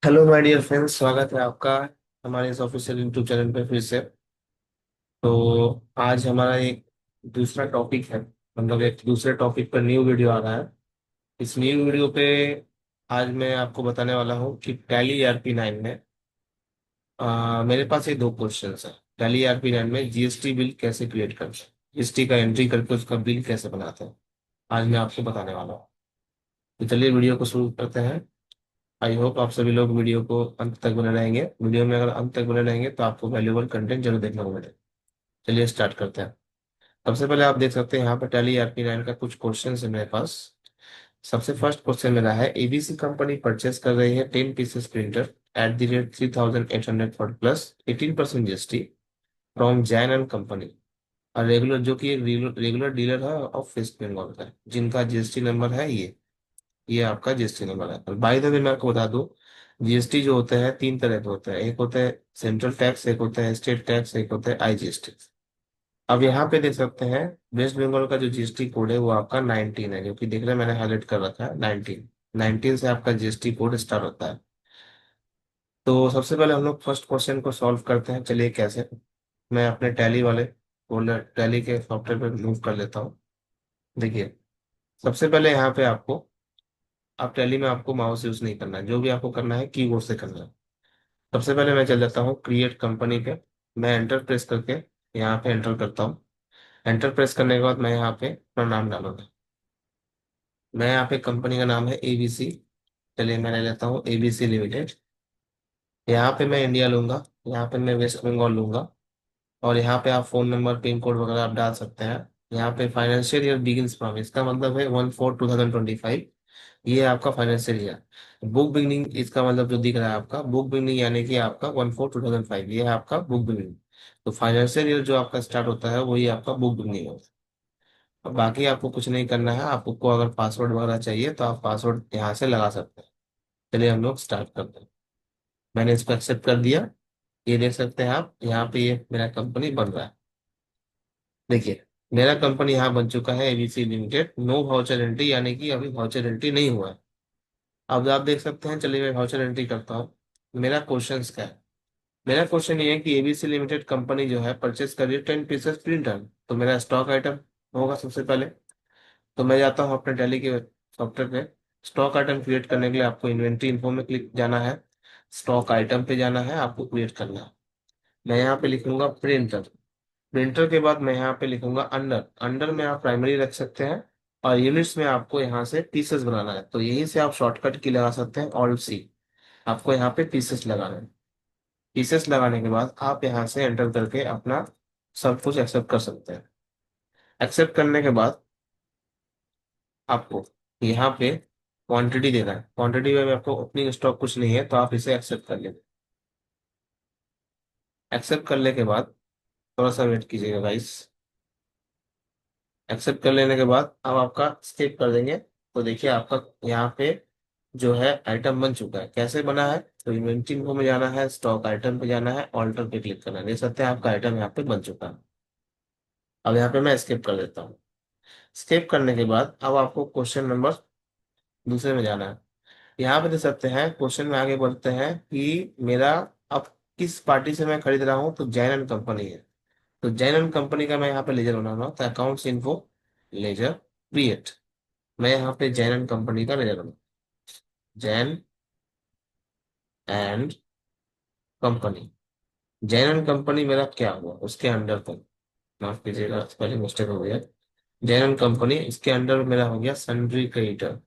Hello my dear friends, स्वागत है आपका हमारे इस ऑफिशियल यूट्यूब चैनल पे फिर से। तो आज हमारा एक दूसरा टॉपिक है, मतलब एक दूसरे टॉपिक पर न्यू वीडियो आ रहा है। इस न्यू वीडियो पे आज मैं आपको बताने वाला हूँ कि टैली ERP9 में मेरे पास ये दो क्वेश्चंस है। टैली ERP9 में जीएसटी बिल कैसे क्रिएट करते हैं, जीएसटी का एंट्री करके उसका बिल कैसे बनाते हैं, आज मैं आपको बताने वाला हूँ। तो चलिए वीडियो को शुरू करते हैं। आई होप आप सभी लोग वीडियो को अंत तक बने रहेंगे। वीडियो में अगर अंत तक बने रहेंगे तो आपको वैल्यूएबल कंटेंट जरूर देखने को मिलेगा। चलिए स्टार्ट करते हैं। सबसे पहले आप देख सकते हैं यहाँ पर टैली ERP9 का कुछ क्वेश्चन है मेरे पास। सबसे फर्स्ट क्वेश्चन मेरा है, एबीसी कंपनी परचेस कर रही है 10 pieces printer at the rate 3840 plus 18% GST from Jain and company, और रेगुलर, जो कि एक रेगुलर डीलर है ऑफ वेस्ट बंगाल का, जिनका जीएसटी नंबर है ये आपका जीएसटी नंबर है। और बाय द वे मैं आपको बता दूं, जीएसटी जो होता है तीन तरह के होते हैं। एक होता है सेंट्रल टैक्स, एक होता है स्टेट टैक्स, एक होता है आईजीएसटी। अब यहाँ पे देख सकते हैं, वेस्ट बंगाल का जो जीएसटी कोड है वो आपका 19 है, जो कि देख रहे हैं मैंने हाईलाइट कर रखा है। 19 से आपका जीएसटी कोड स्टार्ट होता है। तो सबसे पहले हम लोग फर्स्ट क्वेश्चन को सॉल्व करते हैं। चलिए कैसे, मैं अपने टैली वाले फोल्डर, टैली के सॉफ्टवेयर पे मूव कर लेता हूँ। देखिए, सबसे पहले यहाँ पे आपको, आप टैली में आपको माउस यूज नहीं करना है, जो भी आपको करना है कीबोर्ड से करना है। सबसे पहले मैं चल जाता हूँ क्रिएट कंपनी पे। मैं एंटर प्रेस करके यहाँ पे एंटर करता हूँ। एंटर प्रेस करने के बाद मैं यहाँ पे अपना नाम डालूंगा। मैं यहाँ पे कंपनी का नाम है एबीसी। चलिए मैं ले लेता हूँ एबीसी लिमिटेड। यहाँ पे मैं इंडिया लूंगा, यहाँ पे मैं वेस्ट बंगाल लूंगा, और यहाँ पे आप फोन नंबर, पिन कोड वगैरह आप डाल सकते हैं। यहाँ पे फाइनेंशियल ईयर बिगिंस फ्रॉम, इसका मतलब है 1/4/2025। ये आपका फाइनेंशियल ईयर। बुक बिगनिंग, इसका मतलब जो दिख रहा है आपका बुक बिगनिंग, यानी कि आपका 1/4/2005, ये है आपका बुक बिगनिंग। तो फाइनेंशियल ईयर जो आपका स्टार्ट होता है वही आपका बुक बिगनिंग होता है। और बाकी आपको कुछ नहीं करना है। आपको अगर पासवर्ड वगैरह चाहिए तो आप पासवर्ड यहाँ से लगा सकते हैं। चलिए हम लोग स्टार्ट करते हैं। मैंने इसको एक्सेप्ट कर दिया। ये देख सकते हैं आप, यहाँ पे ये मेरा कंपनी बन रहा है। देखिए, मेरा कंपनी यहाँ बन चुका है ABC limited. No voucher entry, यानी कि अभी वाउचर एंट्री नहीं हुआ है। अब आप देख सकते हैं, चलिए मैं वाउचर एंट्री करता हूँ। मेरा क्वेश्चन क्या है? मेरा क्वेश्चन ये है कि एबीसी लिमिटेड कंपनी जो है परचेस कर रही है 10 पीसेस प्रिंटर। तो मेरा स्टॉक आइटम होगा सबसे पहले। तो मैं जाता हूँ अपने टैली के सॉफ्टवेयर पे। स्टॉक आइटम क्रिएट करने के लिए आपको इन्वेंट्री इन्फो में क्लिक जाना है। स्टॉक आइटम पे जाना है, आपको क्रिएट करना है। मैं यहाँ पे लिखूंगा प्रिंटर। प्रिंटर के बाद मैं यहाँ पे लिखूंगा अंडर। अंडर में आप प्राइमरी रख सकते हैं, और यूनिट्स में आपको यहाँ से पीसेस बनाना है। तो यहीं से आप शॉर्टकट की लगा सकते हैं, ऑल्ट सी। आपको यहाँ पे पीसेस लगाना है। पीसेस लगाने के बाद आप यहाँ से एंटर करके अपना सब कुछ एक्सेप्ट कर सकते हैं। एक्सेप्ट करने के बाद आपको यहाँ पे क्वांटिटी देना है। क्वांटिटी में आपको ओपनिंग स्टॉक कुछ नहीं है, तो आप इसे एक्सेप्ट कर लेंगे। एक्सेप्ट करने के बाद थोड़ा सा वेट कीजिएगा गाइस। एक्सेप्ट कर लेने के बाद अब आपका स्किप कर देंगे। तो देखिए आपका यहाँ पे जो है आइटम बन चुका है। कैसे बना है? तो इन्वेंटरी इन्फो में जाना है, स्टॉक आइटम पे जाना है, ऑल्टर पे क्लिक करना है। देख सकते हैं आपका आइटम यहाँ पे बन चुका है। अब यहाँ पे मैं स्किप कर देता हूँ। स्किप करने के बाद अब आपको क्वेश्चन नंबर दूसरे में जाना है। यहाँ पे देख सकते हैं, क्वेश्चन में आगे बढ़ते हैं कि मेरा अब किस पार्टी से मैं खरीद रहा हूँ। तो जैन एंड कंपनी है। तो जैन एंड कंपनी का मैं यहाँ पे लेजर बना रहा हूँ। तो अकाउंट्स इन्फो, लेजर, क्रिएट। मैं यहाँ पे जैन एंड कंपनी का लेजर बना, Jain and company. Jain and company मेरा क्या हुआ उसके अंडर तक, माफ कीजिएगा पहले मिस्टेक हो गया। जैन एंड कंपनी, इसके अंडर मेरा हो गया सन्ड्री क्रेडिटर।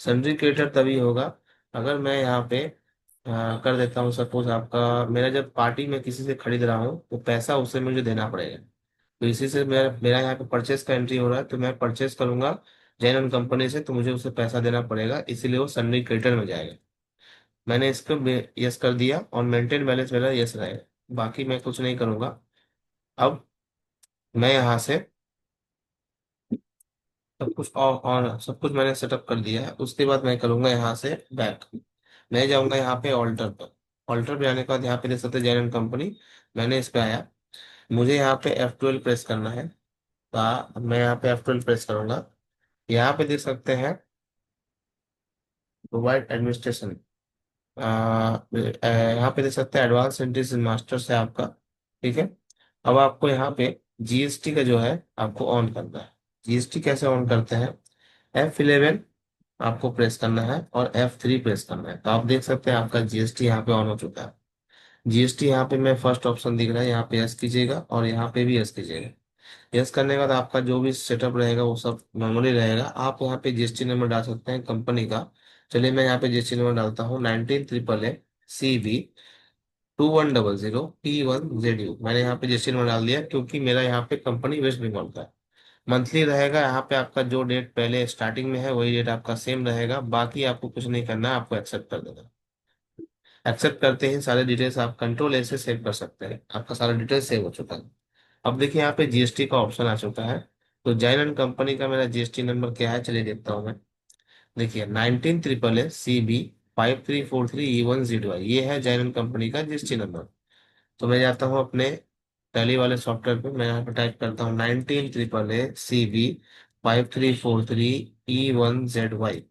सन्ड्री क्रेडिटर तभी होगा अगर मैं यहाँ पे कर देता हूँ। सपोज आपका, मेरा जब पार्टी में किसी से खरीद रहा हूँ तो पैसा उसे मुझे देना पड़ेगा। तो इसी से मेरा मेरा यहाँ पे परचेस का एंट्री हो रहा है। तो मैं परचेस करूंगा जैन एंड कंपनी से, तो मुझे उसे पैसा देना पड़ेगा, इसीलिए वो सन्ड्री क्रेडिटर में जाएगा। मैंने इसको यस कर दिया, और मेंटेन बैलेंस मेरा यस रहेगा। बाकी मैं कुछ नहीं करूंगा। अब मैं यहाँ से सब कुछ और सब कुछ मैंने सेटअप कर दिया है। उसके बाद मैं करूंगा यहाँ से बैक। मैं जाऊंगा यहाँ पे ऑल्टर पर। ऑल्टर पे आने के बाद यहाँ पे देख सकते हैं जैन कंपनी। मैंने इस पे आया, मुझे यहाँ पे F12 प्रेस करना है। मैं यहाँ पे F12 प्रेस करूंगा। यहाँ पे देख सकते हैं प्रोवाइड एडमिनिस्ट्रेशन। यहाँ पे देख सकते हैं एडवांस एंट्रीज इन मास्टर्स है आपका। ठीक है। अब आपको यहाँ पे जीएसटी का जो है आपको ऑन करना है। जीएसटी कैसे ऑन करते हैं? F11 आपको प्रेस करना है और F3 प्रेस करना है, तो आप देख सकते हैं आपका जीएसटी यहाँ पे ऑन हो चुका है। जीएसटी यहाँ पे मैं फर्स्ट ऑप्शन दिख रहा है, यहाँ पे यस कीजिएगा और यहाँ पे भी यस कीजिएगा। यस करने के बाद आपका जो भी सेटअप रहेगा वो सब नॉर्मली रहेगा। आप यहाँ पे जीएसटी नंबर डाल सकते हैं कंपनी का। चलिए मैं यहाँ पे जीएसटी नंबर डालता हूँ 19AAA CB 2100P1ZU। मैंने यहाँ पे जीएसटी नंबर डाल दिया क्योंकि मेरा यहाँ पे कंपनी वेस्ट बंगाल का है। मंथली रहेगा यहाँ पे आपका, जो डेट पहले स्टार्टिंग में है वही डेट आपका सेम रहेगा। बाकी आपको कुछ नहीं करना है, आपको एक्सेप्ट कर देना। एक्सेप्ट करते ही सारे डिटेल्स आप कंट्रोल ऐसे सेव कर सकते हैं, आपका सारा डिटेल्स सेव हो चुका है। अब देखिए यहाँ पे जीएसटी का ऑप्शन आ चुका है। तो जैन एंड कंपनी का मेरा जीएसटी नंबर क्या है, चलिए देखता हूँ मैं। देखिए 19AAA CB 5343E1ZY, ये है जैन एंड कंपनी का जीएसटी नंबर। तो मैं जाता हूँ अपने टैली वाले सॉफ्टवेयर पे, मैं यहाँ पे टाइप करता हूँ 19AAA CB 5343E1ZY।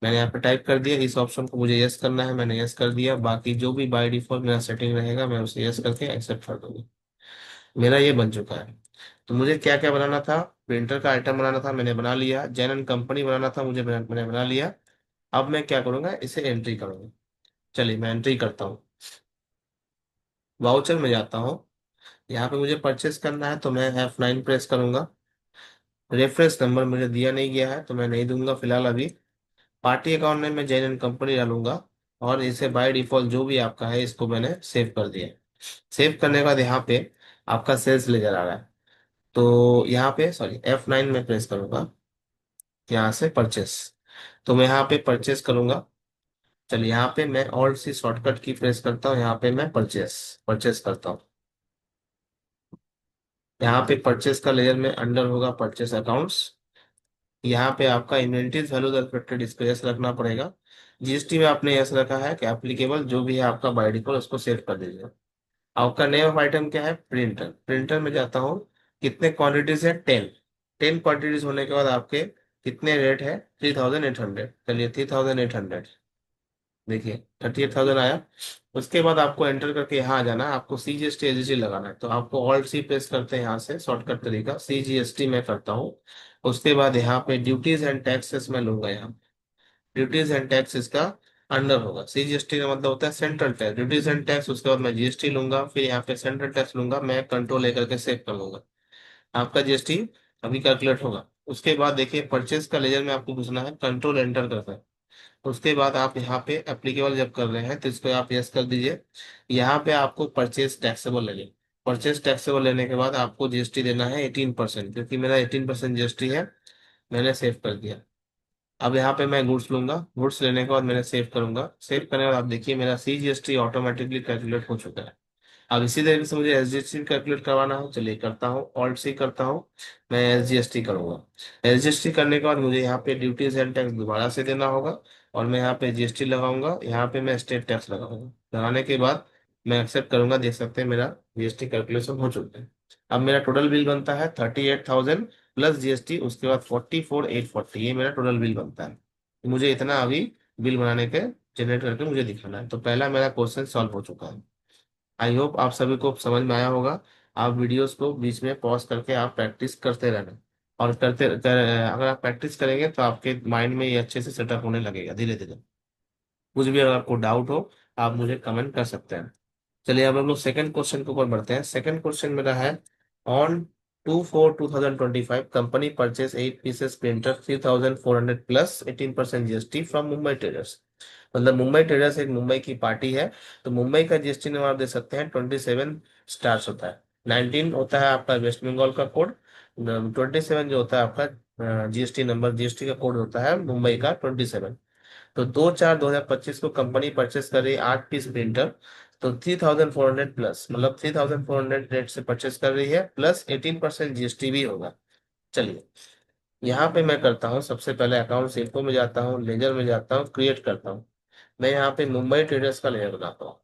मैंने यहाँ पे टाइप कर दिया। इस ऑप्शन को मुझे यस करना है, मैंने यस कर दिया। बाकी जो भी बाय डिफॉल्ट मेरा सेटिंग रहेगा मैं उसे यस करके एक्सेप्ट कर दूंगा। मेरा ये बन चुका है। तो मुझे क्या क्या बनाना था? प्रिंटर का आइटम बनाना था, मैंने बना लिया। जैन कंपनी बनाना था मुझे, मैंने बना लिया। अब मैं क्या करूंगा, इसे एंट्री करूंगा। चलिए मैं एंट्री करता हूँ। वाउचर में जाता हूँ। यहाँ पे मुझे परचेस करना है तो मैं F9 प्रेस करूंगा। रेफरेंस नंबर मुझे दिया नहीं गया है तो मैं नहीं दूंगा फिलहाल अभी। पार्टी अकाउंट में मैं जैन कंपनी डालूंगा। और इसे बाय डिफॉल्ट जो भी आपका है इसको मैंने सेव कर दिया। सेव करने के बाद यहाँ पे आपका सेल्स लेजर आ रहा है। तो यहाँ पे सॉरी F9 में प्रेस करूंगा, यहाँ से परचेस। तो मैं यहाँ पे परचेस करूंगा। चलिए यहाँ पे मैं ऑल्ट सी शॉर्टकट की प्रेस करता हूँ, यहाँ पे मैं परचेस परचेस करता हूँ। यहाँ पे परचेस का लेयर में अंडर होगा परचेस अकाउंट्स। यहाँ पे आपका इन्वेंटरीज वैल्यूज अफेक्टेड, इस पे यस रखना पड़ेगा। जीएसटी में आपने यस रखा है कि एप्लीकेबल जो भी है आपका बाय डिफॉल्ट उसको सेव कर दीजिए। आपका नेम ऑफ आइटम क्या है? प्रिंटर। प्रिंटर में जाता हूँ। कितने क्वांटिटीज है? 10। 10 क्वांटिटीज होने के बाद आपके कितने रेट है? 3800। चलिए 3800। देखिए 38,000 आया। उसके बाद आपको एंटर करके यहाँ आ जाना है, आपको CGST एसजीटी लगाना है। तो आपको ऑल्ट सी प्रेस करते हैं, यहाँ से शॉर्टकट तरीका CGST में करता हूँ। उसके बाद यहाँ पे ड्यूटीज एंड टैक्सेस में लूंगा। यहाँ ड्यूटीज एंड टैक्स इसका अंडर होगा। CGST का मतलब होता है central tax, duties and tax. उसके बाद मैं जीएसटी लूंगा, फिर यहाँ पे सेंट्रल टैक्स लूंगा, मैं कंट्रोल लेकर के सेव कर लूंगा। आपका जीएसटी अभी कैलकुलेट होगा। उसके बाद देखिए परचेज का लेजर में आपको घुसना है, कंट्रोल एंटर करना है। उसके बाद आप यहाँ पे एप्लीकेबल जब कर रहे हैं तो इसको आप यस कर दीजिए। यहाँ पे आपको परचेज टैक्सेबल लगे। परचेज टैक्सेबल लेने के बाद आपको जीएसटी देना है 18%, क्योंकि मेरा 18% जीएसटी है। मैंने सेव कर दिया। अब यहाँ पे मैं गुड्स लूंगा, गुड्स लेने के बाद मैंने सेव करूंगा। सेव करने के बाद आप देखिए मेरा CGST ऑटोमेटिकली कैलकुलेट हो चुका है। अब इसी तरीके से मुझे SGST कैलकुलेट करवाना हो, चलिए करता हूँ, ऑल्ट सी करता हूँ। मैं SGST करूंगा। SGST करने के बाद मुझे यहाँ पे ड्यूटीज एंड टैक्स दोबारा से देना होगा। और मैं यहाँ पे जीएसटी लगाऊंगा, यहाँ पे मैं स्टेट टैक्स लगाऊंगा। लगाने के बाद मैं एक्सेप्ट करूंगा। देख सकते हैं मेरा जीएसटी कैलकुलेशन हो चुका है। अब मेरा टोटल बिल बनता है 38,000 प्लस जीएसटी, उसके बाद 44,840, ये मेरा टोटल बिल बनता है। तो मुझे इतना अभी बिल बनाने के जनरेट करके मुझे दिखाना है। तो पहला मेरा क्वेश्चन सॉल्व हो चुका है। आई होप आप सभी को समझ में आया होगा। आप वीडियोस को बीच में पॉज करके आप प्रैक्टिस करते रहना। और अगर आप प्रैक्टिस करेंगे तो आपके माइंड में ये अच्छे से सेटअप होने लगेगा धीरे धीरे। कुछ भी अगर आपको डाउट हो आप मुझे कमेंट कर सकते हैं। चलिए अब हम लोग सेकंड क्वेश्चन के ऊपर बढ़ते हैं। सेकंड क्वेश्चन मेरा है, on 2/4/2025 company purchase 8 pieces printer 3,400 plus 18% GST from Mumbai traders. मतलब मुंबई ट्रेडर्स एक मुंबई की पार्टी है। तो मुंबई का जीएसटी नंबर आप दे सकते हैं 27 होता है। 19 होता है आपका वेस्ट बंगाल का कोड। 27 जो होता है आपका जीएसटी नंबर, जीएसटी का कोड होता है मुंबई का 27। तो 2/4/2025 को कंपनी परचेस कर रही है 8 पीस प्रिंटर। तो 3,400 प्लस, मतलब 3,400 रेट से परचेस कर रही है, प्लस 18% जीएसटी भी होगा। चलिए यहाँ पे मैं करता हूँ, सबसे पहले अकाउंट इन्फो में जाता हूँ, लेजर में जाता हूँ, क्रिएट करता हूँ। मैं यहाँ पे मुंबई ट्रेडर्स का लेजर बनाता हूँ।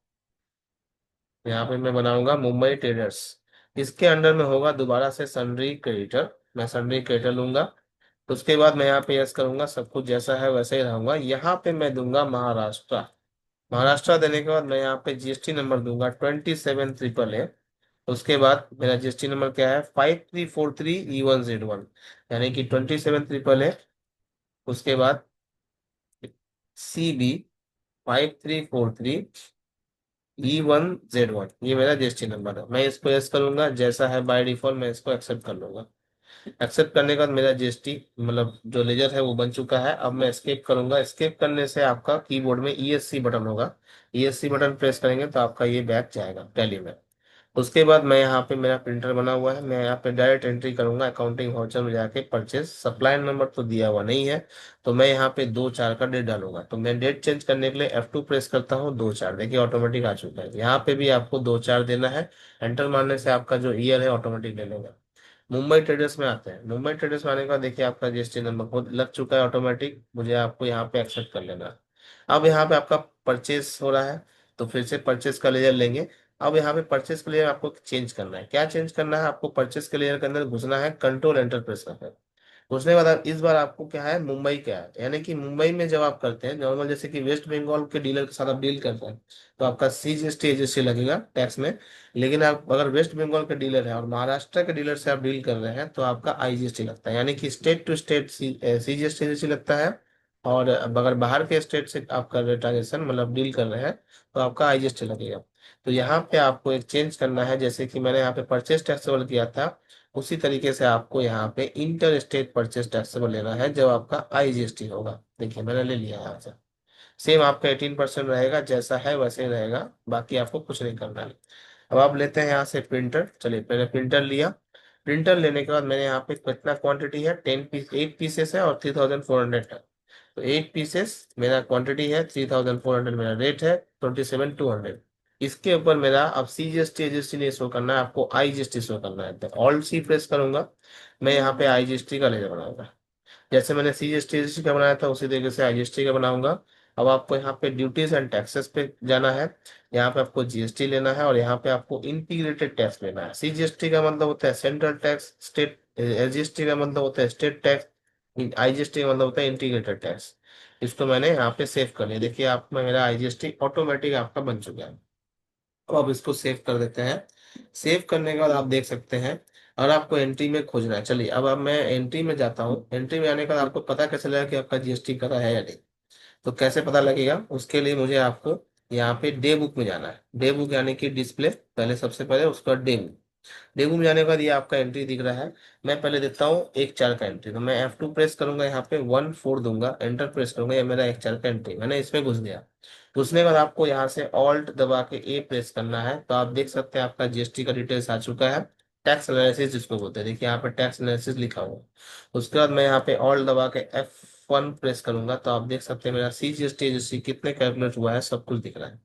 यहाँ पे मैं बनाऊंगा मुंबई ट्रेडर्स। इसके अंडर में होगा दोबारा से सनरी क्रेडिटर। मैं सनरी क्रेडिटर लूंगा। उसके बाद मैं यहाँ पे यस करूंगा, सब कुछ जैसा है वैसे ही रहूंगा। यहाँ पे मैं दूंगा महाराष्ट्र। महाराष्ट्र देने के बाद मैं यहाँ पे जीएसटी नंबर दूंगा 27 ट्रिपल ए। उसके बाद मेरा जीएसटी नंबर क्या है, 5343E1Z1, यानी कि 27 ट्रिपल ए। उसके बाद CB 5343E1Z1, ये मेरा जीएसटी नंबर है। मैं इसको यस करूंगा, जैसा है बाय डिफॉल्ट मैं इसको एक्सेप्ट कर लूंगा। एक्सेप्ट करने के बाद मेरा जीएसटी मतलब जो लेजर है वो बन चुका है। अब मैं एस्केप करूंगा। एस्केप करने से आपका कीबोर्ड में ईएससी बटन होगा, ईएससी बटन प्रेस करेंगे तो आपका ये बैग जाएगा टैली में। उसके बाद मैं यहाँ पे मेरा प्रिंटर बना हुआ है, मैं यहाँ पे डायरेक्ट एंट्री करूंगा अकाउंटिंग वाउचर में जाके। परचेज सप्लाई नंबर तो दिया हुआ नहीं है, तो मैं यहाँ पे 2/4 का डेट डालूंगा। तो मैं डेट चेंज करने के लिए F2 प्रेस करता हूँ, 2/4 देखिए ऑटोमेटिक आ चुका है। यहाँ पे भी आपको 2/4 देना है। एंटर मारने से आपका जो ईयर है ऑटोमेटिक ले लेगा। मुंबई ट्रेडर्स में आते हैं। मुंबई ट्रेडर्स में आने के बाद देखिए आपका जीएसटी नंबर खुद लग चुका है ऑटोमेटिक, मुझे आपको यहाँ पे एक्सेप्ट कर लेना है। अब यहाँ पे आपका परचेस हो रहा है, तो फिर से परचेस का लेयर लेंगे। अब यहाँ पे परचेस का लेयर आपको चेंज करना है। क्या चेंज करना है आपको, परचेस के लेयर के अंदर घुसना है, कंट्रोल एंटर प्रेस करना है। उसने बाद इस बार आपको क्या है, मुंबई क्या है, यानी कि मुंबई में जब आप करते हैं नॉर्मल, जैसे कि वेस्ट बंगाल के डीलर के साथ आप डील करते हैं, तो आपका CGST एजीएसटी लगेगा टैक्स में। लेकिन आप अगर वेस्ट बंगाल के डीलर हैं और महाराष्ट्र के डीलर से आप डील कर रहे हैं तो आपका आईजीएसटी लगता है, यानी कि state to state CGST IGST लगता है। और अब अगर बाहर के स्टेट से आप कर रहे ट्रांजेक्शन मतलब डील कर रहे हैं तो आपका आईजीएसटी लगेगा। तो यहाँ पे आपको एक चेंज करना है, जैसे कि मैंने यहाँ पे परचेस टैक्सेबल किया था, उसी तरीके से आपको यहाँ पे इंटर स्टेट परचेस टैक्सेबल लेना है जब आपका आईजीएसटी होगा। देखिए मैंने ले लिया यहाँ से। सेम आपका 18% रहेगा, जैसा है वैसे ही रहेगा, बाकी आपको कुछ नहीं करना है। अब आप लेते हैं यहाँ से प्रिंटर। चलिए मैंने प्रिंटर लिया। प्रिंटर लेने के बाद मैंने यहाँ पे कितना क्वांटिटी है, 10 पीस, 8 पीसेस है और 3400 है। तो 8 पीसेस मेरा क्वांटिटी है, 3400 मेरा रेट है, 27,200। इसके ऊपर मेरा अब CGST एजीएसटी नहीं शो करना है, आपको आईजीएसटी शो करना है। तो ऑल्ट सी प्रेस करूंगा, मैं यहाँ पे आईजीएसटी का लेजर बनाऊंगा। जैसे मैंने CGST का बनाया था उसी तरीके से आईजीएसटी का बनाऊंगा। अब आपको यहाँ पे ड्यूटीज एंड टैक्सेस पे जाना है। यहाँ पे आपको जीएसटी लेना है और यहाँ पे आपको इंटीग्रेटेड टैक्स लेना है। CGST का मतलब होता है सेंट्रल टैक्स, स्टेट एसजीएसटी का मतलब होता है स्टेट टैक्स, आईजीएसटी का मतलब होता है इंटीग्रेटेड टैक्स। इसको मैंने यहाँ पे सेव कर लिया। देखिए आप में मेरा आईजीएसटी ऑटोमेटिक आपका बन चुका है। अब आप इसको सेव कर देते हैं। सेव करने के बाद आप देख सकते हैं, और आपको एंट्री में खोजना है। चलिए अब मैं एंट्री में जाता हूँ। एंट्री में आने के बाद आपको पता कैसे लगेगा कि आपका जीएसटी करा है या नहीं, तो कैसे पता लगेगा, उसके लिए मुझे आपको यहाँ पे डे बुक में जाना है। डे बुक यानी कि डिस्प्ले, पहले सबसे पहले उसका डे बुक। डेमो में जाने के बाद ये आपका एंट्री दिख रहा है। मैं पहले देता हूँ 1/4 का एंट्री, तो मैं F2 प्रेस करूंगा, यहाँ पे 1/4 दूंगा, एंटर प्रेस करूंगा, ये मेरा 1/4 का एंट्री, मैंने इसमें घुस गया। घुसने के बाद आपको यहाँ से ऑल्ट दबा के ए प्रेस करना है, तो आप देख सकते हैं आपका जीएसटी का डिटेल्स आ चुका है। टैक्स एनालिसिस जिसको बोलते हैं, देखिए यहाँ पे टैक्स एनालिसिस लिखा हुआ है। उसके बाद मैं यहाँ पे ऑल्ट दबा के F1 प्रेस करूंगा, तो आप देख सकते हैं मेरा CGST कितने कैलकुलेट हुआ है सब कुछ दिख रहा है।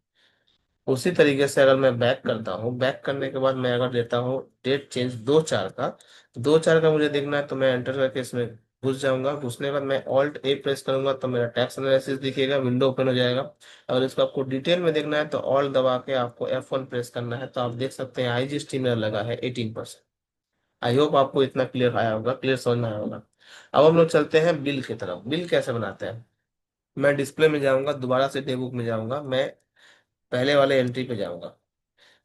उसी तरीके से अगर मैं बैक करता हूँ, बैक करने के बाद मैं अगर लेता हूँ डेट चेंज 2/4 का, तो 2/4 का मुझे देखना है, तो मैं एंटर करके इसमें घुस जाऊंगा। घुसने के बाद मैं ऑल्ट ए प्रेस करूंगा, तो मेरा टैक्स एनालिसिस दिखेगा, विंडो ओपन हो जाएगा। अगर इसको आपको डिटेल में देखना है तो ऑल्ट दबा के आपको F1 प्रेस करना है, तो आप देख सकते हैं आईजीएसटी मेरा लगा है 18%। आई होप आपको इतना क्लियर आया होगा, क्लियर समझ में आया होगा। अब हम लोग चलते हैं बिल की तरफ। बिल कैसे बनाते हैं, मैं डिस्प्ले में जाऊंगा, दोबारा से डे बुक में जाऊंगा, मैं पहले वाले एंट्री पे जाऊंगा।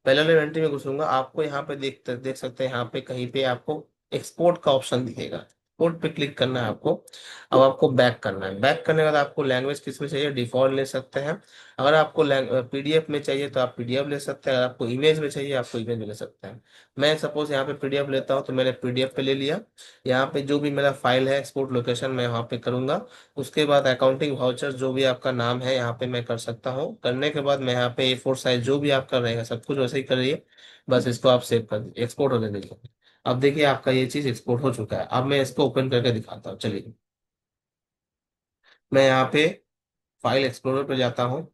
पहले वाले इवेंट में घुसूंगा, आपको यहाँ पे देख सकते हैं, यहाँ पे कहीं पे आपको एक्सपोर्ट का ऑप्शन दिखेगा, एक्सपोर्ट पे क्लिक करना है आपको। अब आपको बैक करना है। बैक करने के बाद आपको लैंग्वेज किस में चाहिए, डिफॉल्ट ले सकते हैं। अगर आपको पीडीएफ में चाहिए तो आप पीडीएफ ले सकते हैं, अगर आपको इमेज में चाहिए आपको इमेज में ले सकते हैं। मैं सपोज यहाँ पे पीडीएफ लेता हूँ, तो मैंने पीडीएफ पे ले लिया। यहाँ पे जो भी मेरा फाइल है एक्सपोर्ट लोकेशन मैं वहाँ पे करूंगा। उसके बाद अकाउंटिंग वाउचर जो भी आपका नाम है यहाँ पे मैं कर सकता हूँ। करने के बाद मैं यहाँ पे A4 साइज जो भी आपका रहेगा सब कुछ वैसे ही करिए। बस इसको आप सेव कर दीजिए, एक्सपोर्ट होने दीजिए। अब देखिए आपका ये चीज एक्सपोर्ट हो चुका है। अब मैं इसको ओपन करके दिखाता हूँ। चलिए मैं यहाँ पे फाइल एक्सप्लोरर पे जाता हूँ।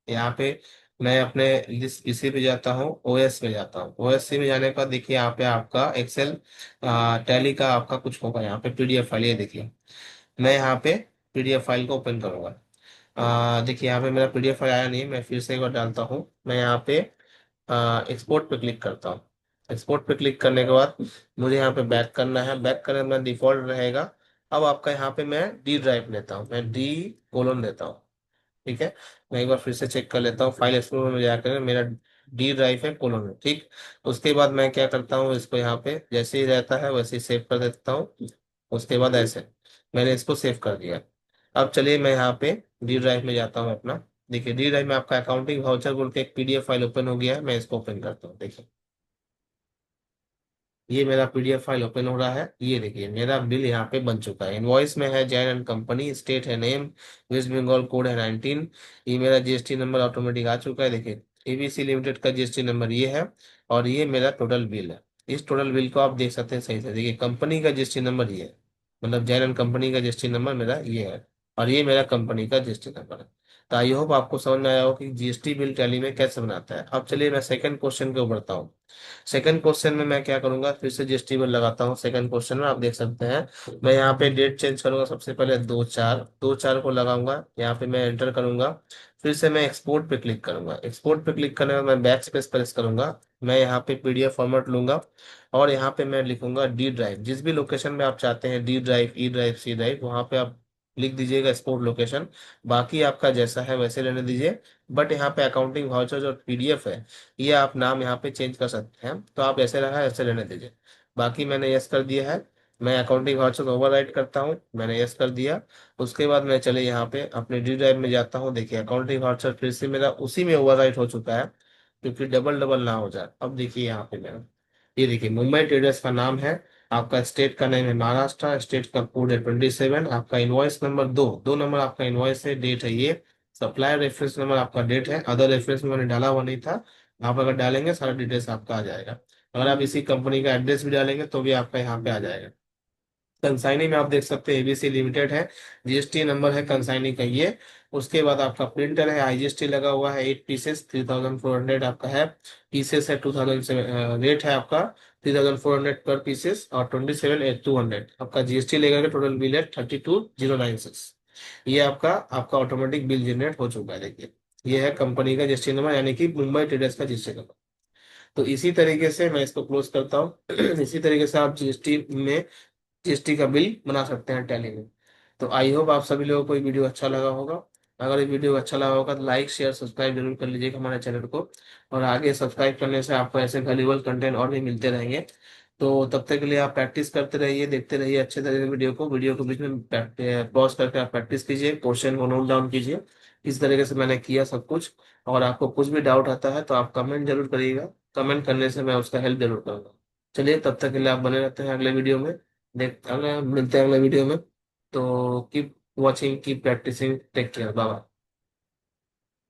यहाँ पे मैं अपने इसी पे जाता हूँ, ओएस पे जाता हूँ। ओएससी में जाने के बाद देखिए यहाँ पे आपका एक्सेल टैली का आपका कुछ होगा, यहाँ पे पीडीएफ फाइल, ये देखिए। मैं यहाँ पे पीडीएफ फाइल को ओपन करूंगा। देखिए यहाँ पे मेरा पीडीएफ फाइल आया नहीं, मैं फिर से एक बार डालता हूँ। मैं यहाँ पे एक्सपोर्ट पे क्लिक करता हूँ। एक्सपोर्ट पे क्लिक करने के बाद मुझे यहाँ पे बैक करना है। बैक करने में डिफॉल्ट रहेगा। अब आपका यहाँ पे मैं डी ड्राइव लेता हूँ, मैं D: देता हूँ। ठीक है। मैं एक बार फिर से चेक कर लेता हूँ, फाइल एक्सप्लोरर में जाकर मेरा डी ड्राइव है कोलोन में, ठीक। उसके बाद मैं क्या करता हूँ, इसको यहाँ पे जैसे ही रहता है वैसे ही सेव कर देता हूँ। उसके बाद ऐसे मैंने इसको सेव कर दिया। अब चलिए मैं यहाँ पे डी ड्राइव में जाता हूँ अपना। देखिए डी ड्राइव में आपका अकाउंटिंग वाउचर बोल के एक पीडीएफ फाइल ओपन हो गया है। मैं इसको ओपन करता हूँ, देखिए ये मेरा पीडीएफ फाइल ओपन हो रहा है। ये देखिए मेरा बिल यहाँ पे बन चुका है। इनवॉइस में है जैन एंड कंपनी, स्टेट है नेम, वेस्ट बंगाल कोड है 19। ये मेरा जीएसटी नंबर ऑटोमेटिक आ चुका है, देखिए एबीसी लिमिटेड का जीएसटी नंबर ये है। और ये मेरा टोटल बिल है। इस टोटल बिल को आप देख सकते हैं सही से, देखिए कंपनी का जीएसटी नंबर ये है, मतलब जैन एंड कंपनी का जीएसटी नंबर मेरा ये है। और ये मेरा कंपनी का जीएसटी नंबर है। तो आई होप आपको समझ में आया हो कि जीएसटी बिल टैली में कैसे बनाता है। अब चलिए मैं सेकंड क्वेश्चन के ऊपर बढ़ता हूँ। सेकंड क्वेश्चन में मैं क्या करूंगा, फिर से जीएसटी बिल लगाता हूँ। सेकंड क्वेश्चन में आप देख सकते हैं मैं यहाँ पे डेट चेंज करूंगा। सबसे पहले 2/4 को लगाऊंगा, यहाँ पे मैं एंटर करूंगा। फिर से मैं एक्सपोर्ट पे क्लिक करूंगा। एक्सपोर्ट पे क्लिक करने में मैं बैक स्पेस प्रेस करूंगा। मैं यहाँ पे पीडीएफ फॉर्मेट लूंगा और यहाँ पे मैं लिखूंगा डी ड्राइव। जिस भी लोकेशन में आप चाहते हैं, D drive, E drive, C drive, वहाँ पे आप लिख दीजिएगा एक्सपोर्ट लोकेशन। बाकी आपका जैसा है वैसे रहने दीजिए। बट यहाँ पे अकाउंटिंग वाउचर जो पीडीएफ है, ये आप नाम यहाँ पे चेंज कर सकते हैं। तो आप ऐसे रहा ऐसे रहने दीजिए। बाकी मैंने यस कर दिया है। मैं अकाउंटिंग वाउचर ओवरराइट करता हूँ, मैंने यस कर दिया। उसके बाद मैं चले यहाँ पे अपने डी ड्राइव में जाता हूँ। देखिए अकाउंटिंग वाउचर फिर से मेरा उसी में ओवरराइट हो चुका है, क्योंकि डबल डबल ना हो जाए। अब देखिए यहाँ पे मेरा ये देखिए मुंबई ट्रेडर्स का नाम है। आपका स्टेट का नेम है महाराष्ट्र, स्टेट का कोड है 27। आपका इनवॉइस नंबर दो नंबर आपका इनवॉइस है, डेट है ये। सप्लायर रेफरेंस नंबर आपका डेट है। अदर रेफरेंस में मैंने डाला हुआ नहीं था। आप अगर डालेंगे सारा डिटेल्स आपका आ जाएगा। अगर आप इसी कंपनी का एड्रेस भी डालेंगे तो भी आपका यहाँ पे आ जाएगा। कंसाइनी में आप देख सकते हैं एबीसी लिमिटेड है, जीएसटी नंबर है कंसाइनी का ये। उसके बाद आपका प्रिंटर है, आईजीएसटी लगा हुआ है, 8 पीसेस 3400 आपका है। पीसेस है 2000, रेट है आपका 3400 पर पीसेस, और 27,200 आपका जीएसटी लेकर के टोटल बिल है 32,096। ये आपका आपका ऑटोमेटिक बिल जनरेट हो चुका है, देखिए ये है कंपनी का जीएसटी नंबर, यानी कि मुंबई ट्रेडर्स का जीएसटी नंबर। तो इसी तरीके से मैं इसको क्लोज करता हूँ। इसी तरीके से आप जीएसटी में जीएसटी का बिल बना सकते हैं टैली में। तो आई होप आप सभी लोगों को ये वीडियो अच्छा लगा होगा। अगर ये वीडियो अच्छा लगा होगा तो लाइक शेयर सब्सक्राइब जरूर कर लीजिएगा हमारे चैनल को। और आगे सब्सक्राइब करने से आपको ऐसे वैल्यूबल कंटेंट और भी मिलते रहेंगे। तो तब तक के लिए आप प्रैक्टिस करते रहिए, देखते रहिए अच्छे तरह से वीडियो को बीच में पॉज करके आप प्रैक्टिस कीजिए, क्वेश्चन को नोट डाउन कीजिए। इस तरीके से मैंने किया सब कुछ। और आपको कुछ भी डाउट आता है तो आप कमेंट जरूर करिएगा। कमेंट करने से मैं उसका हेल्प जरूर करूँगा। चलिए तब तक के लिए आप बने रहते हैं अगले वीडियो में। देख अगले मिलते हैं अगले वीडियो में। तो keep watching, keep practising, take care, bye.